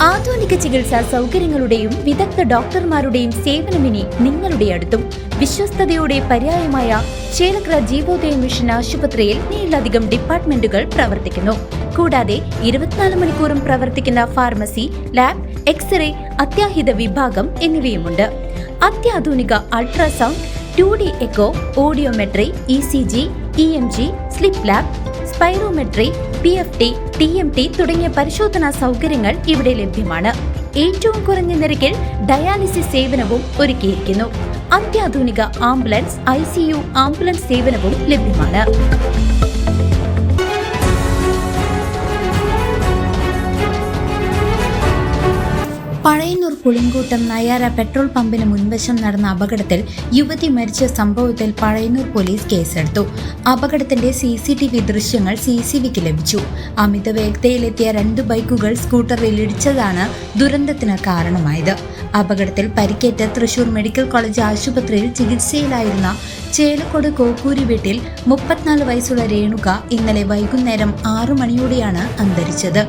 ആധുനിക ചികിത്സാ സൗകര്യങ്ങളുടെയും വിദഗ്ധ ഡോക്ടർമാരുടെയും സേവനമിനി നിങ്ങളുടെ അടുത്തും. വിശ്വസ്തതയുടെ പര്യായമായ ചേലക്കര ജീവോദയ മിഷൻ ആശുപത്രിയിൽ 7 ഡിപ്പാർട്ട്മെന്റുകൾ പ്രവർത്തിക്കുന്നു. കൂടാതെ 24 മണിക്കൂറും പ്രവർത്തിക്കുന്ന ഫാർമസി, ലാബ്, എക്സ്റേ, അത്യാഹിത വിഭാഗം എന്നിവയുമുണ്ട്. അത്യാധുനിക ultrasound, 2D echo, audiometry, ECG, EMG, sleep lab, spirometry, PFT, TMT തുടങ്ങിയ പരിശോധനാ സൗകര്യങ്ങൾ ഇവിടെ ലഭ്യമാണ്. ഏറ്റവും കുറഞ്ഞ നിരക്കിൽ ഡയാലിസിസ് സേവനവും ഒരുക്കിയിരിക്കുന്നു. അത്യാധുനിക ആംബുലൻസ്, ICU ആംബുലൻസ് സേവനവും ലഭ്യമാണ്. പഴയന്നൂർ പുളിങ്കൂട്ടം നയാര പെട്രോൾ പമ്പിന് മുൻവശം നടന്ന അപകടത്തിൽ യുവതി മരിച്ച സംഭവത്തിൽ പഴയന്നൂർ പോലീസ് കേസെടുത്തു. അപകടത്തിന്റെ CCTV ദൃശ്യങ്ങൾ CCVക്ക് ലഭിച്ചു. അമിത വേഗതയിലെത്തിയ 2 ബൈക്കുകൾ സ്കൂട്ടറിൽ ഇടിച്ചതാണ് ദുരന്തത്തിന് കാരണമായത്. അപകടത്തിൽ പരിക്കേറ്റ തൃശൂർ മെഡിക്കൽ കോളേജ് ആശുപത്രിയിൽ ചികിത്സയിലായിരുന്ന ചേലക്കോട് കോക്കൂരി വീട്ടിൽ 34 വയസ്സുള്ള രേണുക ഇന്നലെ വൈകുന്നേരം 6 മണിയോടെയാണ് അന്തരിച്ചത്.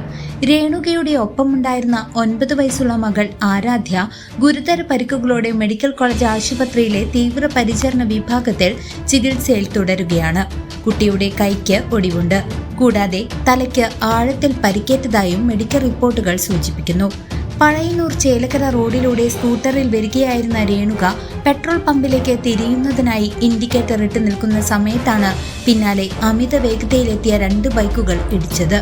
രേണുകയുടെ ഒപ്പമുണ്ടായിരുന്ന 9 വയസ്സുള്ള മകൾ ആരാധ്യ ഗുരുതര പരിക്കുകളോടെ മെഡിക്കൽ കോളേജ് ആശുപത്രിയിലെ തീവ്രപരിചരണ വിഭാഗത്തിൽ ചികിത്സയിൽ തുടരുകയാണ്. കുട്ടിയുടെ കൈക്ക് ഒടിവുണ്ട്. കൂടാതെ തലയ്ക്ക് ആഴത്തിൽ പരിക്കേറ്റതായും മെഡിക്കൽ റിപ്പോർട്ടുകൾ സൂചിപ്പിക്കുന്നു. പഴയന്നൂർ ചേലക്കര റോഡിലൂടെ സ്കൂട്ടറിൽ വരികയായിരുന്ന രേണുക പെട്രോൾ പമ്പിലേക്ക് തിരിയുന്നതിനായി ഇൻഡിക്കേറ്റർ ഇട്ട് നിൽക്കുന്ന സമയത്താണ് പിന്നാലെ അമിത വേഗതയിലെത്തിയ 2 ബൈക്കുകൾ ഇടിച്ചത്.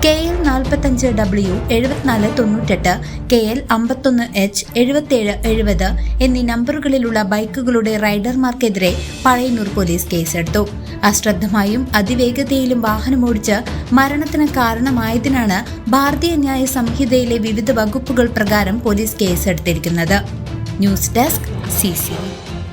KL 45W 7498, KL 51H 7770 എന്നീ നമ്പറുകളിലുള്ള ബൈക്കുകളുടെ റൈഡർമാർക്കെതിരെ പഴയന്നൂർ പോലീസ് കേസെടുത്തു. അശ്രദ്ധമായും അതിവേഗതയിലും വാഹനമോടിച്ച് മരണത്തിന് കാരണമായതിനാണ് ഭാരതീയ ന്യായ സംഹിതയിലെ വിവിധ വകുപ്പുകൾ പ്രകാരം പോലീസ് കേസെടുത്തിരിക്കുന്നത്. News desk CC.